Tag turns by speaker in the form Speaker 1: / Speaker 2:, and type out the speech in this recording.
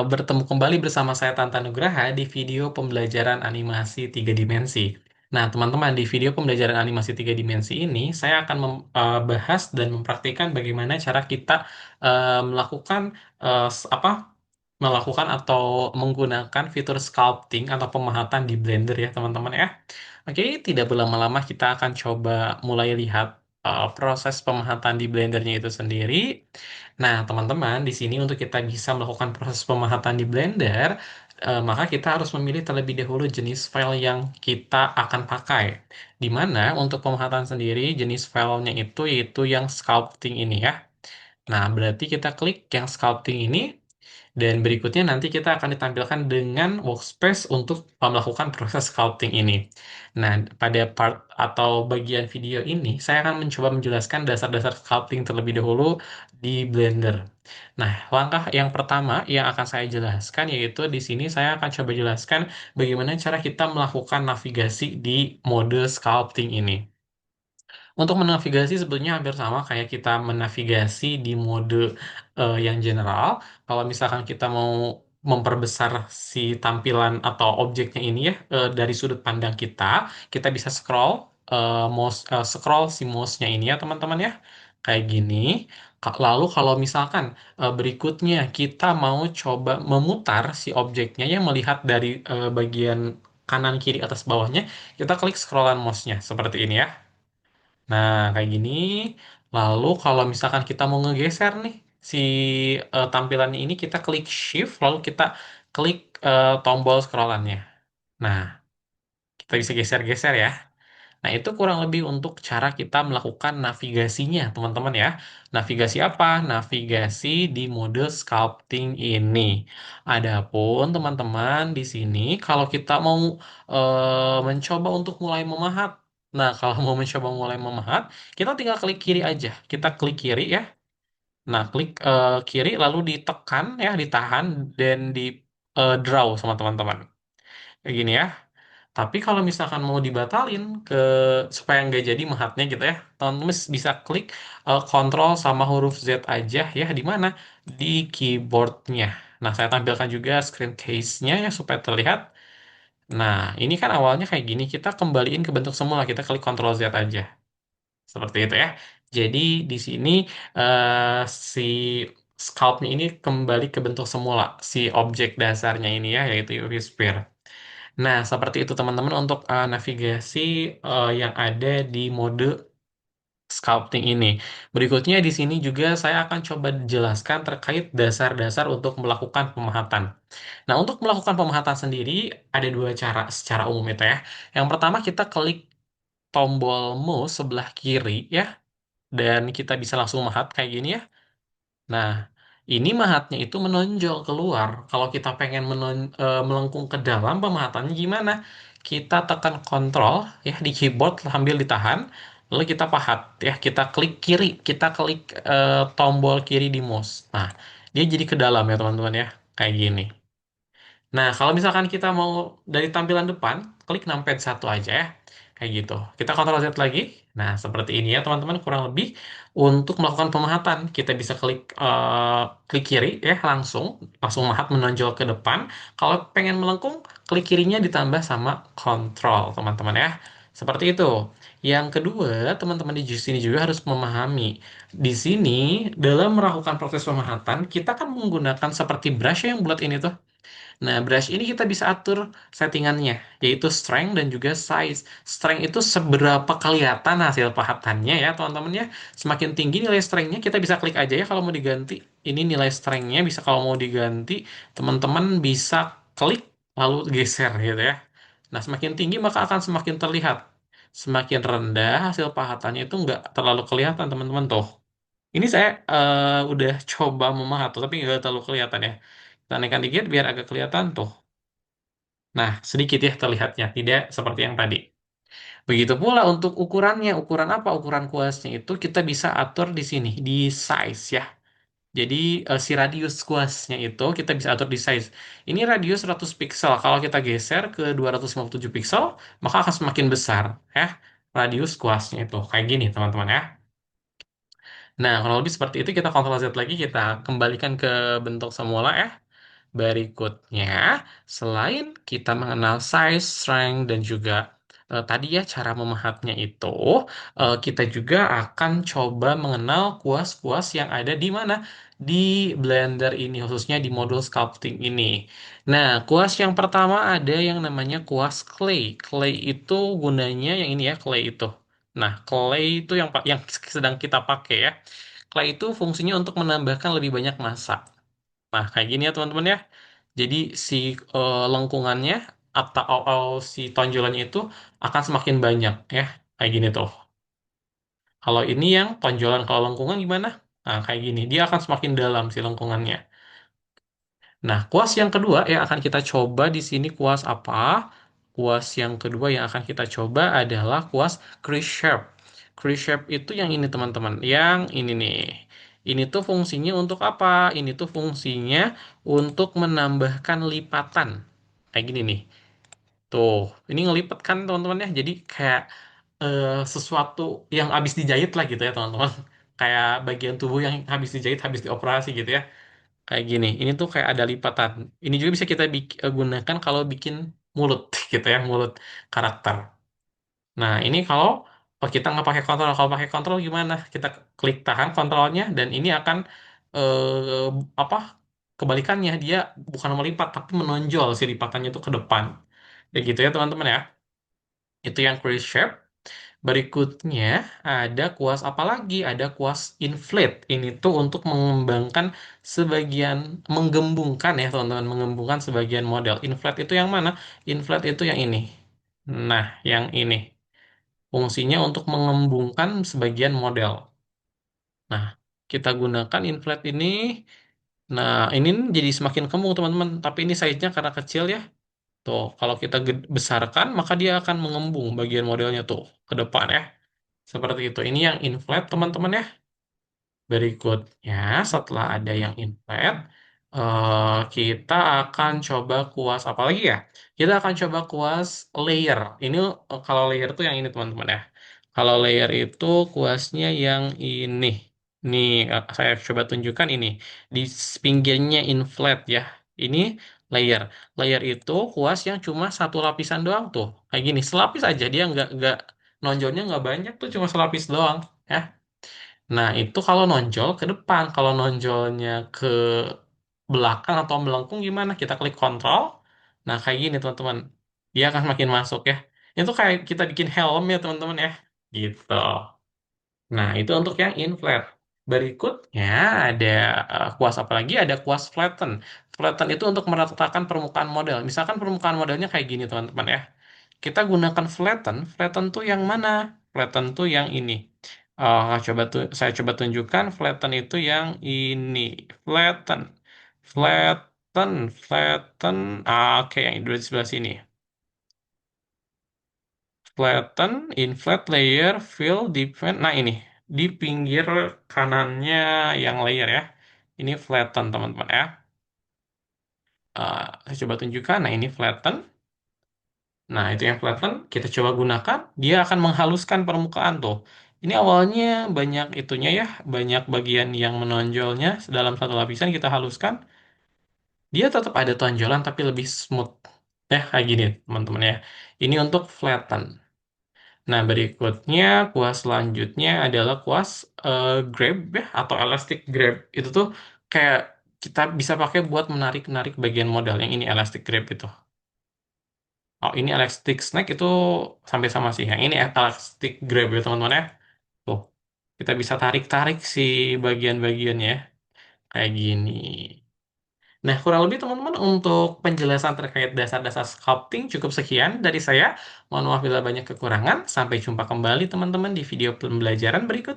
Speaker 1: Bertemu kembali bersama saya Tanta Nugraha di video pembelajaran animasi tiga dimensi. Nah, teman-teman, di video pembelajaran animasi tiga dimensi ini, saya akan membahas dan mempraktikkan bagaimana cara kita melakukan melakukan atau menggunakan fitur sculpting atau pemahatan di Blender ya, teman-teman ya. Oke, tidak berlama-lama kita akan coba mulai lihat proses pemahatan di Blendernya itu sendiri. Nah, teman-teman, di sini untuk kita bisa melakukan proses pemahatan di Blender, maka kita harus memilih terlebih dahulu jenis file yang kita akan pakai. Di mana untuk pemahatan sendiri jenis filenya itu yaitu yang sculpting ini ya. Nah, berarti kita klik yang sculpting ini dan berikutnya nanti kita akan ditampilkan dengan workspace untuk melakukan proses sculpting ini. Nah, pada part atau bagian video ini, saya akan mencoba menjelaskan dasar-dasar sculpting terlebih dahulu di Blender. Nah, langkah yang pertama yang akan saya jelaskan yaitu di sini saya akan coba jelaskan bagaimana cara kita melakukan navigasi di mode sculpting ini. Untuk menavigasi sebetulnya hampir sama kayak kita menavigasi di mode yang general. Kalau misalkan kita mau memperbesar si tampilan atau objeknya ini ya dari sudut pandang kita, kita bisa scroll si mouse-nya ini ya teman-teman ya. Kayak gini. Lalu kalau misalkan berikutnya kita mau coba memutar si objeknya yang melihat dari bagian kanan kiri atas bawahnya, kita klik scrollan mouse-nya seperti ini ya. Nah, kayak gini. Lalu kalau misalkan kita mau ngegeser nih si tampilannya ini, kita klik Shift, lalu kita klik tombol scrollannya. Nah, kita bisa geser-geser ya. Nah, itu kurang lebih untuk cara kita melakukan navigasinya, teman-teman ya. Navigasi apa? Navigasi di mode sculpting ini. Adapun teman-teman di sini, kalau kita mau mencoba untuk mulai memahat, nah kalau mau mencoba mulai memahat, kita tinggal klik kiri aja. Kita klik kiri ya. Nah, klik kiri lalu ditekan ya, ditahan dan di draw sama teman-teman. Kayak gini ya. Tapi kalau misalkan mau dibatalin supaya nggak jadi mahatnya gitu ya, teman-teman bisa klik Ctrl sama huruf Z aja ya di mana? Di keyboardnya. Nah, saya tampilkan juga screen case-nya ya supaya terlihat. Nah, ini kan awalnya kayak gini, kita kembaliin ke bentuk semula, kita klik Ctrl Z aja. Seperti itu ya. Jadi di sini si sculpt-nya ini kembali ke bentuk semula, si objek dasarnya ini ya, yaitu UV Sphere. Nah, seperti itu teman-teman untuk navigasi yang ada di mode sculpting ini. Berikutnya di sini juga saya akan coba jelaskan terkait dasar-dasar untuk melakukan pemahatan. Nah, untuk melakukan pemahatan sendiri ada dua cara secara umum itu ya. Yang pertama kita klik tombol mouse sebelah kiri ya, dan kita bisa langsung mahat kayak gini ya. Nah, ini mahatnya itu menonjol keluar. Kalau kita pengen melengkung ke dalam pemahatannya gimana? Kita tekan kontrol ya di keyboard sambil ditahan, lalu kita pahat ya. Kita klik kiri, kita klik tombol kiri di mouse. Nah, dia jadi ke dalam ya teman-teman ya, kayak gini. Nah, kalau misalkan kita mau dari tampilan depan, klik numpad satu aja ya. Kayak gitu. Kita Ctrl Z lagi. Nah, seperti ini ya teman-teman kurang lebih untuk melakukan pemahatan. Kita bisa klik kiri ya langsung langsung mahat menonjol ke depan. Kalau pengen melengkung, klik kirinya ditambah sama kontrol, teman-teman ya. Seperti itu. Yang kedua, teman-teman di sini juga harus memahami. Di sini dalam melakukan proses pemahatan, kita kan menggunakan seperti brush yang bulat ini tuh. Nah, brush ini kita bisa atur settingannya, yaitu strength dan juga size. Strength itu seberapa kelihatan hasil pahatannya ya, teman-teman ya. Semakin tinggi nilai strength-nya, kita bisa klik aja ya kalau mau diganti. Ini nilai strength-nya bisa kalau mau diganti, teman-teman bisa klik lalu geser gitu ya. Nah, semakin tinggi maka akan semakin terlihat. Semakin rendah hasil pahatannya itu nggak terlalu kelihatan, teman-teman tuh. Ini saya udah coba memahat tuh, tapi nggak terlalu kelihatan ya. Kita naikkan dikit biar agak kelihatan tuh. Nah, sedikit ya terlihatnya, tidak seperti yang tadi. Begitu pula untuk ukurannya. Ukuran apa? Ukuran kuasnya itu kita bisa atur di sini, di size ya. Jadi si radius kuasnya itu kita bisa atur di size. Ini radius 100 pixel. Kalau kita geser ke 257 pixel, maka akan semakin besar ya. Radius kuasnya itu. Kayak gini teman-teman ya. Nah, kalau lebih seperti itu kita Ctrl Z lagi, kita kembalikan ke bentuk semula ya. Berikutnya, selain kita mengenal size, strength, dan juga tadi ya cara memahatnya itu, kita juga akan coba mengenal kuas-kuas yang ada di mana? Di Blender ini, khususnya di modul sculpting ini. Nah, kuas yang pertama ada yang namanya kuas clay. Clay itu gunanya yang ini ya, clay itu. Nah, clay itu yang sedang kita pakai ya. Clay itu fungsinya untuk menambahkan lebih banyak massa. Nah, kayak gini ya teman-teman ya. Jadi si lengkungannya atau si tonjolannya itu akan semakin banyak ya. Kayak gini tuh. Kalau ini yang tonjolan, kalau lengkungan gimana? Nah, kayak gini. Dia akan semakin dalam si lengkungannya. Nah, kuas yang kedua yang akan kita coba di sini kuas apa? Kuas yang kedua yang akan kita coba adalah kuas crease shape. Crease shape itu yang ini teman-teman. Yang ini nih. Ini tuh fungsinya untuk apa? Ini tuh fungsinya untuk menambahkan lipatan. Kayak gini nih. Tuh, ini ngelipet kan teman-teman ya. Jadi kayak sesuatu yang habis dijahit lah gitu ya teman-teman. Kayak bagian tubuh yang habis dijahit, habis dioperasi gitu ya. Kayak gini, ini tuh kayak ada lipatan. Ini juga bisa kita gunakan kalau bikin mulut gitu ya, mulut karakter. Nah, ini kalau kita nggak pakai kontrol, kalau pakai kontrol gimana? Kita klik tahan kontrolnya dan ini akan apa? Kebalikannya dia bukan melipat tapi menonjol si lipatannya itu ke depan. Ya gitu ya teman-teman ya. Itu yang crease shape. Berikutnya ada kuas apa lagi? Ada kuas inflate. Ini tuh untuk mengembangkan sebagian, menggembungkan ya teman-teman, menggembungkan sebagian model. Inflate itu yang mana? Inflate itu yang ini. Nah, yang ini. Fungsinya untuk mengembungkan sebagian model. Nah, kita gunakan inflate ini. Nah, ini jadi semakin kembung teman-teman. Tapi ini size-nya karena kecil ya. Tuh, kalau kita besarkan, maka dia akan mengembung bagian modelnya tuh ke depan ya. Seperti itu. Ini yang inflate teman-teman ya. Berikutnya, setelah ada yang inflate, kita akan coba kuas apa lagi ya? Kita akan coba kuas layer. Ini kalau layer itu yang ini teman-teman ya. Kalau layer itu kuasnya yang ini. Nih, saya coba tunjukkan ini. Di pinggirnya inflate ya. Ini layer. Layer itu kuas yang cuma satu lapisan doang tuh. Kayak gini, selapis aja. Dia nggak nonjolnya nggak banyak tuh, cuma selapis doang. Ya. Nah, itu kalau nonjol ke depan. Kalau nonjolnya ke belakang atau melengkung gimana? Kita klik kontrol. Nah, kayak gini teman-teman. Dia akan makin masuk ya. Itu kayak kita bikin helm ya teman-teman ya. Gitu. Nah, itu untuk yang inflate. Berikutnya ada kuas apa lagi? Ada kuas flatten. Flatten itu untuk meratakan permukaan model. Misalkan permukaan modelnya kayak gini teman-teman ya. Kita gunakan flatten. Flatten tuh yang mana? Flatten tuh yang ini. Saya coba tunjukkan flatten itu yang ini. Flatten. Flatten. Flatten. Oke, yang di sebelah sini. Flatten, inflate layer, fill, define. Nah ini di pinggir kanannya yang layer ya. Ini flatten teman-teman ya. Saya coba tunjukkan. Nah ini flatten. Nah itu yang flatten. Kita coba gunakan. Dia akan menghaluskan permukaan tuh. Ini awalnya banyak itunya ya, banyak bagian yang menonjolnya dalam satu lapisan kita haluskan. Dia tetap ada tonjolan tapi lebih smooth. Kayak gini teman-teman ya. Ini untuk flatten. Nah, berikutnya kuas selanjutnya adalah kuas grab ya atau elastic grab. Itu tuh kayak kita bisa pakai buat menarik-narik bagian modal. Yang ini elastic grab itu. Oh, ini elastic snake itu sampai sama sih. Yang ini elastic grab ya teman-teman ya. Tuh, kita bisa tarik-tarik si bagian-bagiannya ya. Kayak gini. Nah, kurang lebih teman-teman untuk penjelasan terkait dasar-dasar sculpting cukup sekian dari saya. Mohon maaf bila banyak kekurangan. Sampai jumpa kembali teman-teman di video pembelajaran berikutnya.